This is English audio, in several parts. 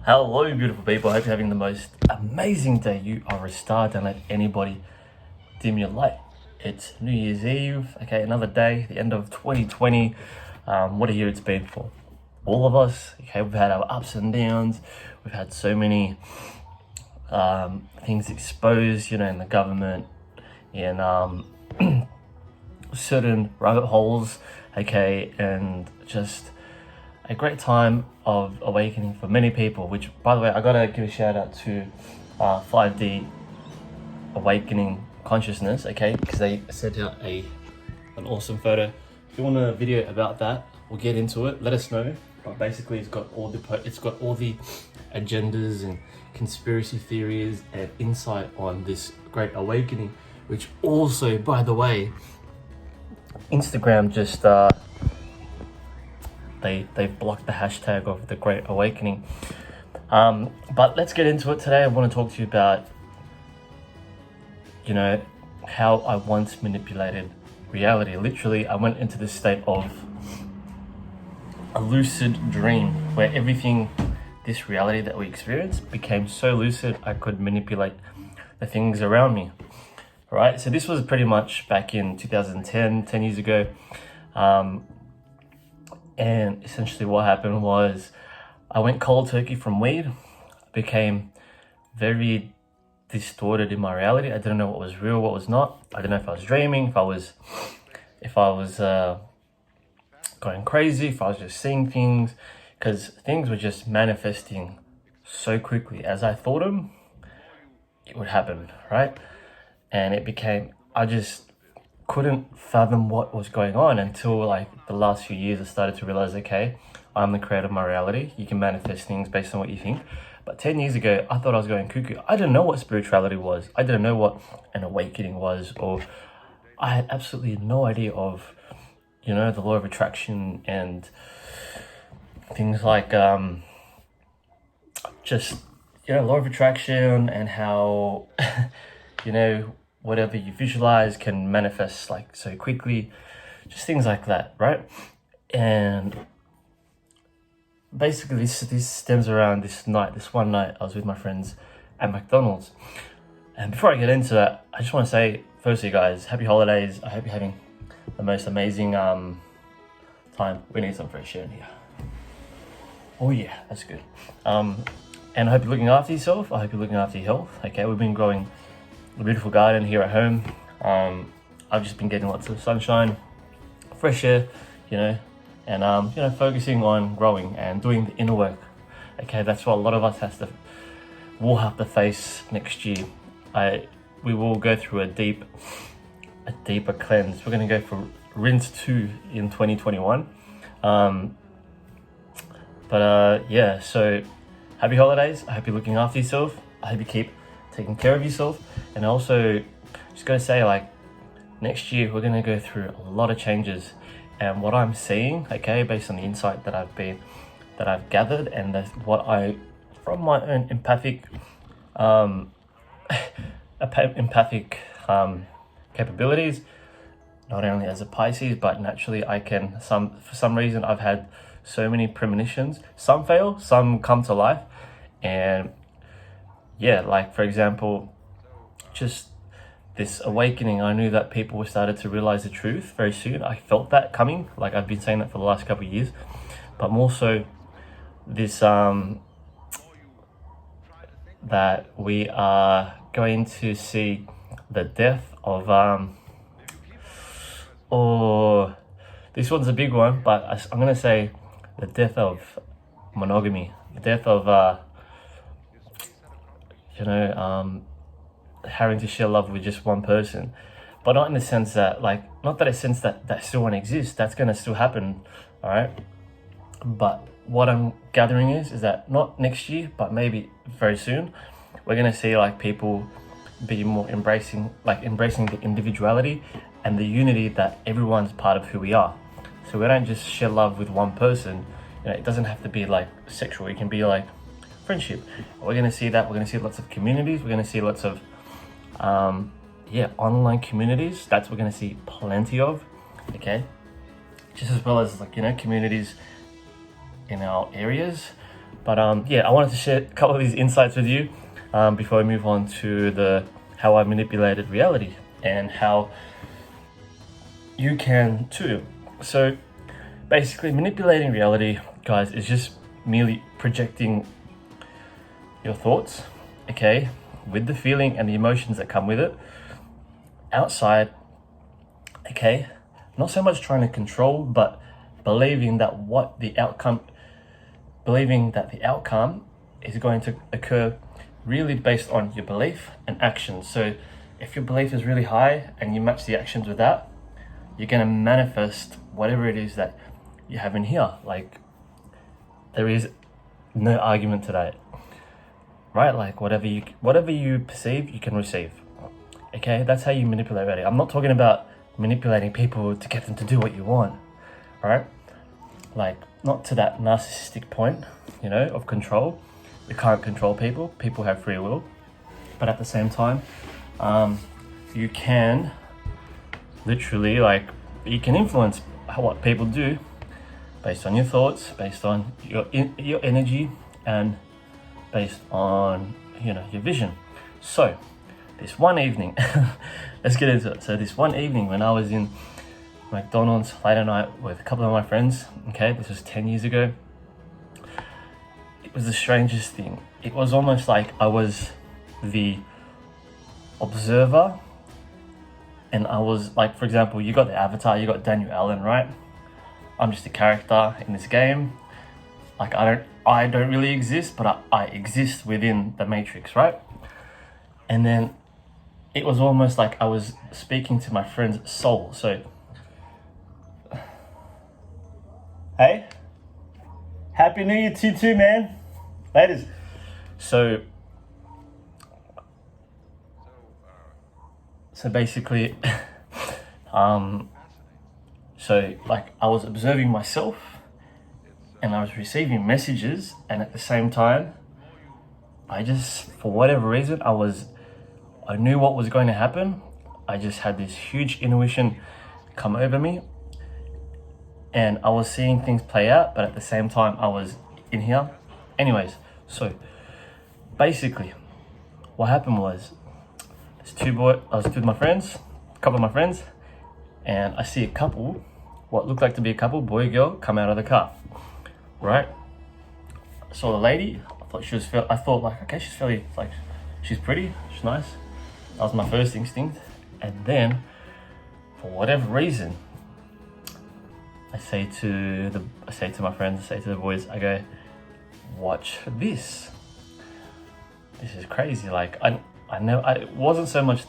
Hello, beautiful people. I hope you're having the most amazing day you are a star. Don't let anybody dim your light. It's New Year's Eve. Okay, another day, the end of 2020. What a year it's been for all of us. Okay, we've had our ups and downs. We've had so many things exposed, in the government, in certain rabbit holes. Okay, and just a great time of awakening for many people, which, by the way, I gotta give a shout out to 5D Awakening Consciousness, okay, because they sent out an awesome photo. If you want a video about that, we'll get into it. Let us know. But basically, it's got all the agendas and conspiracy theories and insight on this great awakening, which also, by the way, Instagram just they've blocked the hashtag of the Great Awakening. But let's get into it today. I want to talk to you about, how I once manipulated reality. Literally, I went into this state of a lucid dream where everything, this reality that we experience, became so lucid I could manipulate the things around me. Right? So this was pretty much back in 2010, 10 years ago. And essentially what happened was I went cold turkey from weed. I became very distorted in my reality. I didn't know what was real, what was not. I didn't know if I was dreaming, if I was going crazy, if I was just seeing things, because things were just manifesting so quickly. As I thought them, it would happen, right? And I just couldn't fathom what was going on until like the last few years. I started to realize, okay, I'm the creator of my reality. You can manifest things based on what you think. But 10 years ago, I thought I was going cuckoo. I didn't know what spirituality was. I didn't know what an awakening was, or I had absolutely no idea of, the law of attraction and things like law of attraction and how, whatever you visualize can manifest like so quickly, just things like that, right? And basically this stems around this one night I was with my friends at McDonald's. And before I get into that, I just want to say, firstly, guys, happy holidays. I hope you're having the most amazing time. We need some fresh air in here. Oh yeah, that's good. And I hope you're looking after yourself. I hope you're looking after your health. Okay, we've been growing a beautiful garden here at home. I've just been getting lots of sunshine, fresh air, and focusing on growing and doing the inner work. Okay, that's what a lot of us will have to face next year. We will go through a deeper cleanse. We're going to go for rinse 2 in 2021. So happy holidays. I hope you're looking after yourself. I hope you keep taking care of yourself. And also, just going to say, like, next year we're going to go through a lot of changes. And what I'm seeing, okay, based on the insight that I've gathered, and that's from my own empathic capabilities, not only as a Pisces, but naturally for some reason I've had so many premonitions. Some fail, some come to life. And yeah, like for example, just this awakening, I knew that people started to realize the truth very soon. I felt that coming, like I've been saying that for the last couple of years, but more so this, that we are going to see the death of, this one's a big one, but I'm going to say the death of monogamy, the death of, having to share love with just one person. But not in the sense that, not that a sense that still won't exist. That's going to still happen, all right? But what I'm gathering is that not next year, but maybe very soon, we're going to see people be more embracing the individuality and the unity that everyone's part of who we are. So we don't just share love with one person. It doesn't have to be sexual. It can be friendship. We're going to see that. We're going to see lots of communities. We're going to see lots of online communities. That's what we're going to see plenty of. Okay, just as well as communities in our areas. But yeah, I wanted to share a couple of these insights with you before we move on to how I manipulated reality and how you can too. So basically, manipulating reality, guys, is just merely projecting your thoughts, okay, with the feeling and the emotions that come with it, outside, okay, not so much trying to control, but believing that the outcome is going to occur really based on your belief and actions. So if your belief is really high and you match the actions with that, you're going to manifest whatever it is that you have in here. Like, there is no argument to that, right? Like, whatever you perceive, you can receive. Okay, that's how you manipulate reality. I'm not talking about manipulating people to get them to do what you want, right? Like, not to that narcissistic point, of control. You can't control people. People have free will. But at the same time, you can literally, you can influence what people do based on your thoughts, based on your energy, and based on, your vision. So, this one evening, let's get into it. So this one evening when I was in McDonald's late at night with a couple of my friends, okay, this was 10 years ago, it was the strangest thing. It was almost like I was the observer, and I was like, for example, you got the avatar, you got Daniel Allen, right? I'm just a character in this game. Like, I don't really exist, but I exist within the matrix, right? And then it was almost like I was speaking to my friend's soul. So, hey, Happy New Year to you too, man. Ladies. So basically, I was observing myself and I was receiving messages, and at the same time, I just, for whatever reason, I knew what was going to happen. I just had this huge intuition come over me, and I was seeing things play out, but at the same time, I was in here. Anyways, so basically, what happened was, I was with my friends, a couple of my friends, and I see a couple, what looked like to be a couple, boy, girl, come out of the car, right? I saw the lady. I thought okay, she's pretty, she's nice. That was my first instinct. And then, for whatever reason, I say to my friends, I say to the boys, I go, watch this. This is crazy. Like, I know, it wasn't so much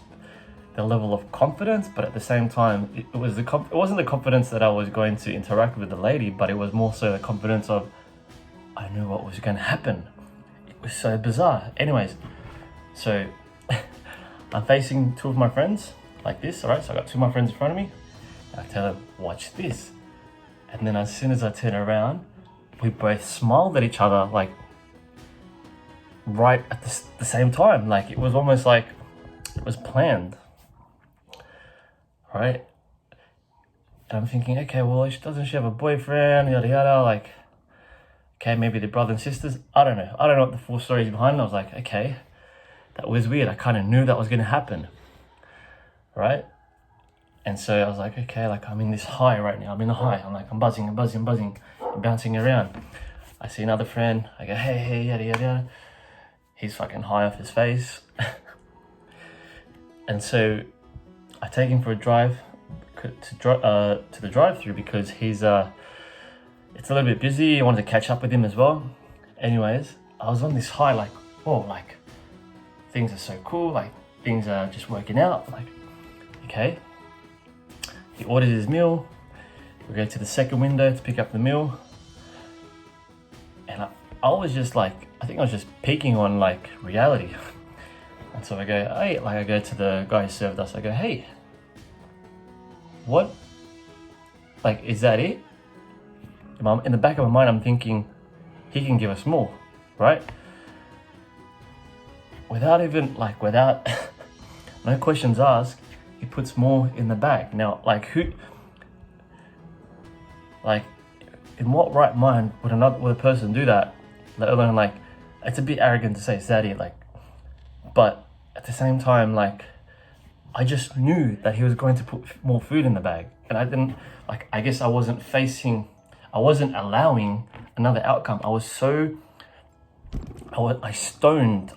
the level of confidence, but at the same time, it wasn't the confidence that I was going to interact with the lady, but it was more so the confidence of, I knew what was going to happen. It was so bizarre. Anyways, so I'm facing two of my friends like this, all right? So I got two of my friends in front of me. I tell them, watch this. And then as soon as I turn around, we both smiled at each other, like, right at the same time. Like, it was almost like it was planned, right? And I'm thinking, okay, well, doesn't she have a boyfriend, yada yada, like, okay, maybe they're brother and sisters. I don't know what the full story is behind it. I was like, okay, that was weird. I kind of knew that was going to happen, right? And so I was like, okay, like, I'm in this high right now. I'm in a high. I'm like, I'm buzzing, I'm bouncing around. I see another friend. I go, hey, yada yada. He's fucking high off his face. And so I take him for a drive to the drive-through because he's it's a little bit busy. I wanted to catch up with him as well. Anyways, I was on this high, like, whoa, like, things are so cool, like, things are just working out, like, okay. He orders his meal. We go to the second window to pick up the meal. And I was just like, I think I was just peeking on, like, reality. And so I go, hey, like, I go to the guy who served us. I go, hey, what? Like, is that it? In the back of my mind, I'm thinking, he can give us more, right? Without no questions asked, he puts more in the bag. Now, in what right mind would a person do that let alone like, it's a bit arrogant to say zaddy, like, but at the same time, like, I just knew that he was going to put more food in the bag, and I didn't, like, I guess I wasn't allowing another outcome. I stoned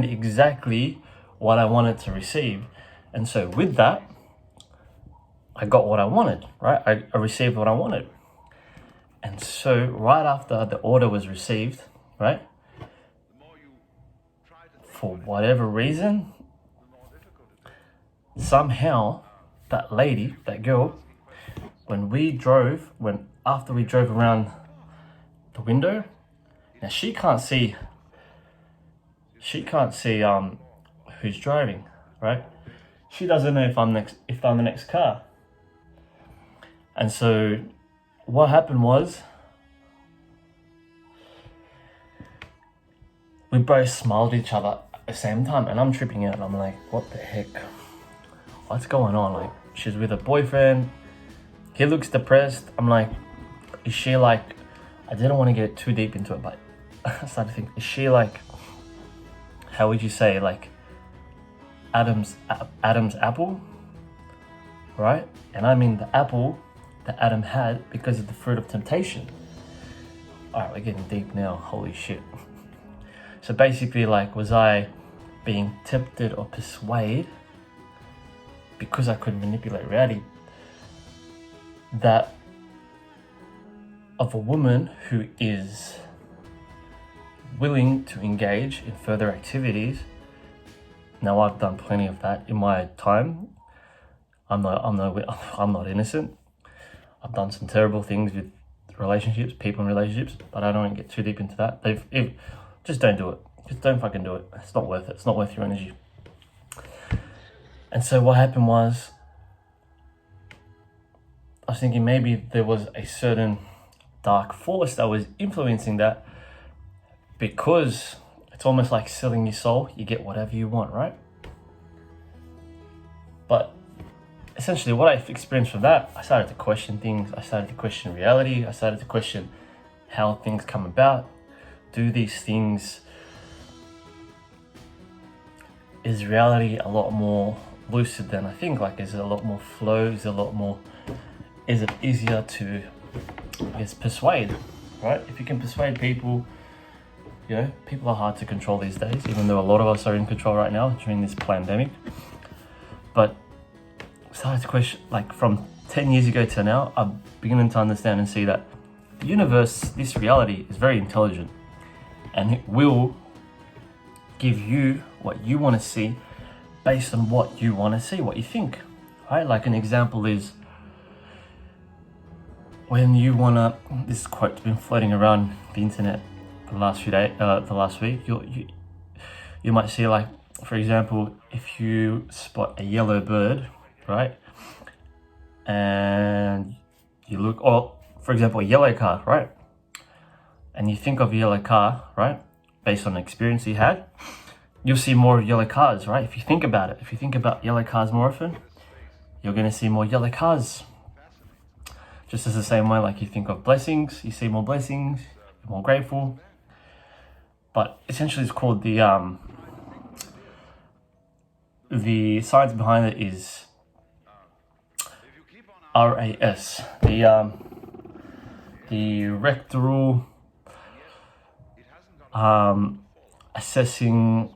exactly what I wanted to receive. And so with that, I got what I wanted, right? I received what I wanted. And so right after the order was received, right? For whatever reason, somehow that girl, after we drove around the window, now she can't see who's driving, right? She doesn't know if I'm the next car. And so what happened was, we both smiled at each other at the same time, and I'm tripping out. I'm like, what the heck? What's going on? Like, she's with a boyfriend. He looks depressed. I'm like, is she like, I didn't want to get too deep into it, but I started to think, is she like, how would you say, like Adam's apple, right? And I mean the apple that Adam had because of the fruit of temptation. All right, we're getting deep now. Holy shit. So basically, like, was I being tempted or persuaded because I could manipulate reality that of a woman who is willing to engage in further activities? Now, I've done plenty of that in my time. I'm not innocent. I've done some terrible things with relationships, people in relationships, but I don't get too deep into that. Just don't do it. Just don't fucking do it. It's not worth it. It's not worth your energy. And so what happened was, I was thinking maybe there was a certain dark force that was influencing that, because it's almost like selling your soul. You get whatever you want, right? But essentially what I experienced from that, I started to question things. I started to question reality. I started to question how things come about. Do these things, is reality a lot more lucid than I think? Like, is it a lot more flow? Is it easier to, I guess, persuade, right? If you can persuade people, you know, people are hard to control these days, even though a lot of us are in control right now during this pandemic. But I started to question, like, from 10 years ago to now, I'm beginning to understand and see that the universe, this reality, is very intelligent, and it will give you what you want to see based on what you want to see, what you think, right? Like, an example is when you want to, this quote's been floating around the internet the last few days, the last week, you might see, like, for example, if you spot a yellow bird, right? And you look, or for example, a yellow car, right? And you think of a yellow car, right? Based on the experience you had, you'll see more yellow cars, right? If you think about it, if you think about yellow cars more often, you're going to see more yellow cars. Just as the same way, like, you think of blessings, you see more blessings, you're more grateful. But essentially, it's called the science behind it is RAS, the rectal assessing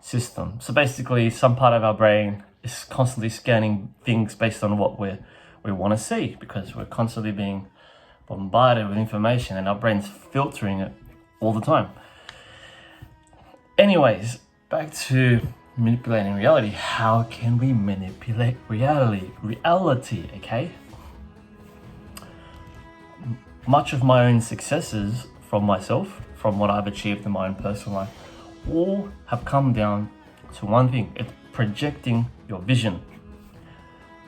system. So basically, some part of our brain is constantly scanning things based on what we want to see, because we're constantly being bombarded with information and our brain's filtering it all the time. Anyways, back to manipulating reality. How can we manipulate reality? Okay? Much of my own successes from myself, from what I've achieved in my own personal life, all have come down to one thing. It's projecting your vision,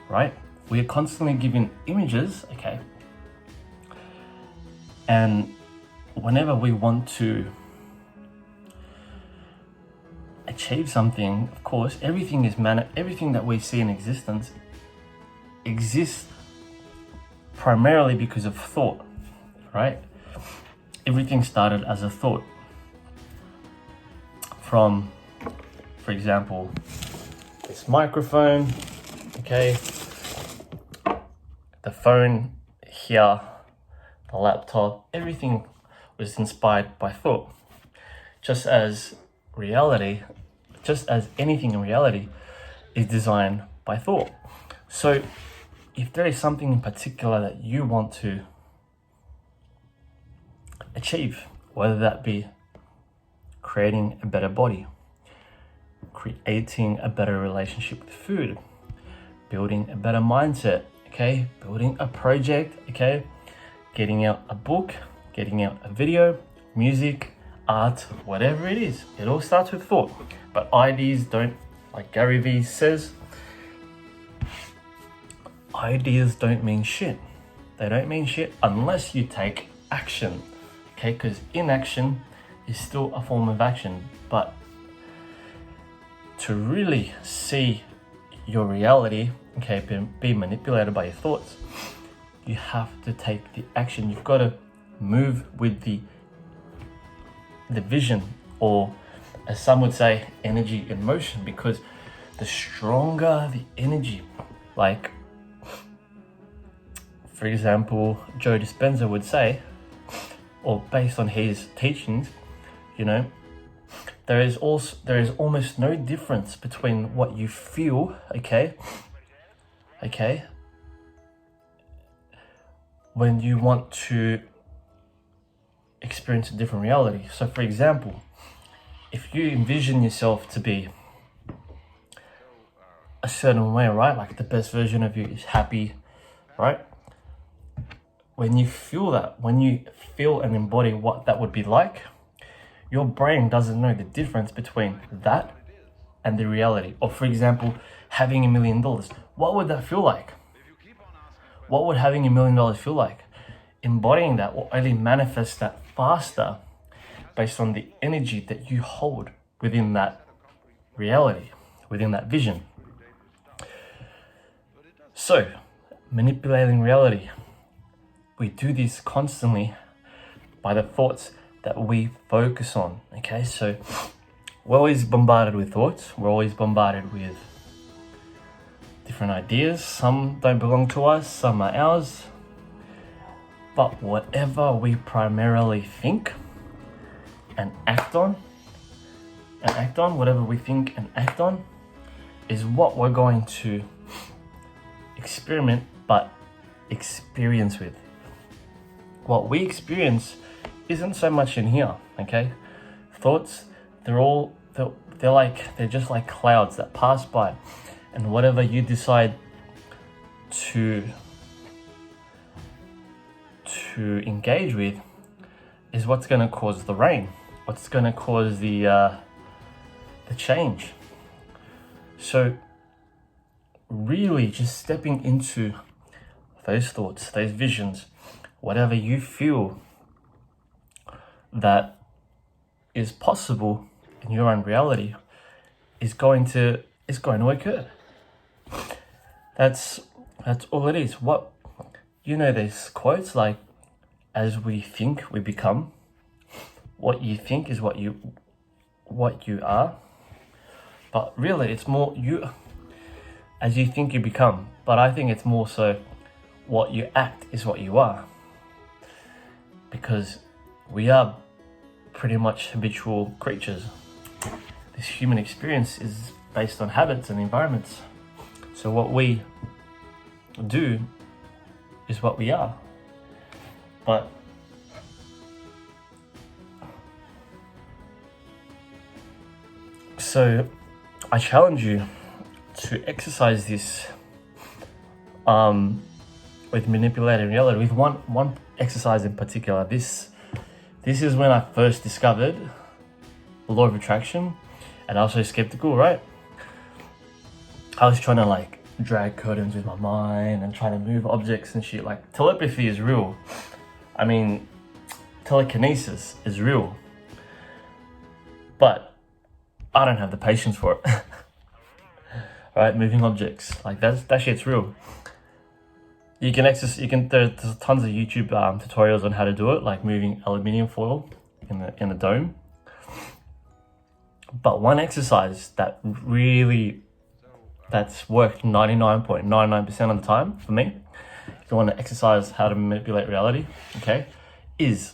right? We are constantly given images, okay? And whenever we want to achieve something, of course, everything that we see in existence exists primarily because of thought, right? everything started as a thought. From, for example, this microphone, okay, the phone here, the laptop, everything was inspired by thought. Just as anything in reality is designed by thought. So if there is something in particular that you want to achieve, whether that be creating a better body, creating a better relationship with food, building a better mindset, okay, building a project, okay, getting out a book, getting out a video, music, art, whatever it is, it all starts with thought. But ideas don't, like Gary Vee says, ideas don't mean shit. They don't mean shit unless you take action, okay, because inaction is still a form of action. But to really see your reality, okay, be manipulated by your thoughts, you have to take the action. You've got to move with the vision, or as some would say, energy in motion, because the stronger the energy, like for example, Joe Dispenza would say, or based on his teachings, you know, there is almost no difference between what you feel, okay, when you want to experience a different reality. So for example, if you envision yourself to be a certain way, right, like the best version of you is happy, right? When you feel that, when you feel and embody what that would be like, your brain doesn't know the difference between that and the reality. Or for example, having $1 million. What would that feel like? What would having $1 million feel like? Embodying that will only manifest that faster based on the energy that you hold within that reality, within that vision. So, manipulating reality. We do this constantly by the thoughts that we focus on, okay? So we're always bombarded with thoughts. We're always bombarded with different ideas. Some don't belong to us, some are ours. But whatever we primarily think and act on, whatever we think and act on, is what we're going to experiment but experience with. What we experience isn't so much in here, okay? Thoughts, they're just like clouds that pass by, and whatever you decide to engage with is what's going to cause the rain, what's going to cause the change. So really just stepping into those thoughts, those visions, whatever you feel that is possible in your own reality is going to occur. That's all it is. What, you know, there's quotes like, as we think we become. What you think is what you are. But really it's more as you think you become. But I think it's more so what you act is what you are. Because we are pretty much habitual creatures. This human experience is based on habits and environments. So what we do is what we are. But so I challenge you to exercise this with manipulating reality, with one exercise in particular. This is when I first discovered the law of attraction, and I was so skeptical, right? I was trying to like drag curtains with my mind and trying to move objects and shit. Like, telepathy is real. I mean, telekinesis is real. But I don't have the patience for it. Alright, moving objects. Like, that shit's real. You can exercise. There's tons of YouTube tutorials on how to do it, like moving aluminium foil in the dome. But one exercise that's worked 99.99% of the time for me, if you want to exercise how to manipulate reality, okay, is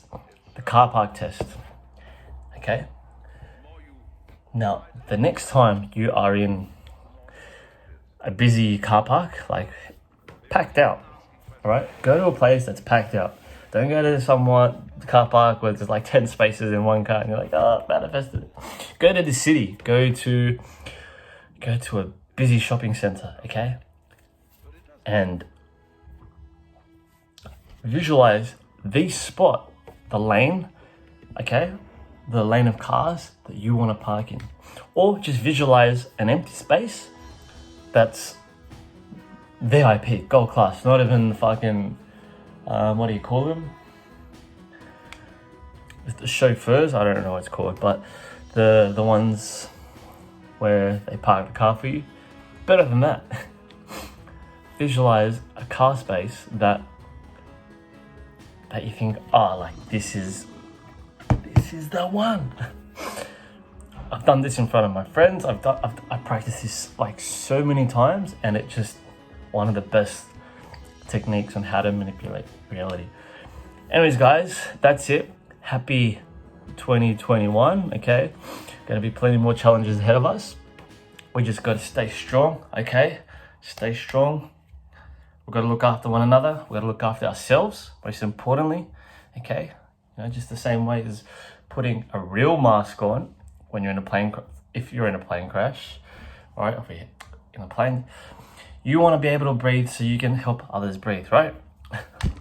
the car park test. Okay. Now, the next time you are in a busy car park, like packed out, all right, go to a place that's packed out. Don't go to the car park where there's like 10 spaces in one car and you're like, oh, manifested it. Go to the city. Go to a busy shopping center, okay? And visualize the spot, the lane, okay? The lane of cars that you want to park in. Or just visualize an empty space that's VIP, gold class, not even fucking, what do you call them? The chauffeurs, I don't know what it's called, but the ones where they park the car for you. Better than that, visualize a car space that you think, oh, like this is the one. I've done this in front of my friends. I practiced this like so many times, and it's just one of the best techniques on how to manipulate reality. Anyways, guys, that's it. Happy 2021, okay? Gonna be plenty more challenges ahead of us. We just gotta stay strong, okay? Stay strong. We've got to look after one another. We've got to look after ourselves, most importantly, okay? You know, just the same way as putting a real mask on when you're in a plane, if you're in a plane crash, all right, if you're in a plane, you want to be able to breathe so you can help others breathe, right?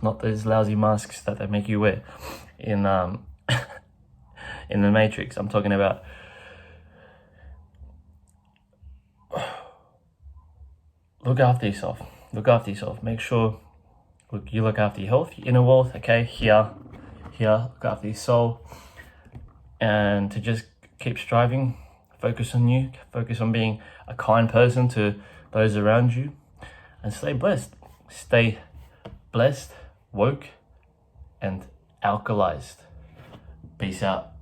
Not those lousy masks that they make you wear in in the Matrix. I'm talking about look after yourself. Look after yourself. Make sure you look after your health, your inner wealth, okay? Here, look after your soul. And to just keep striving, focus on you, focus on being a kind person to those around you, and stay blessed. Stay blessed, woke, and alkalized. Peace out.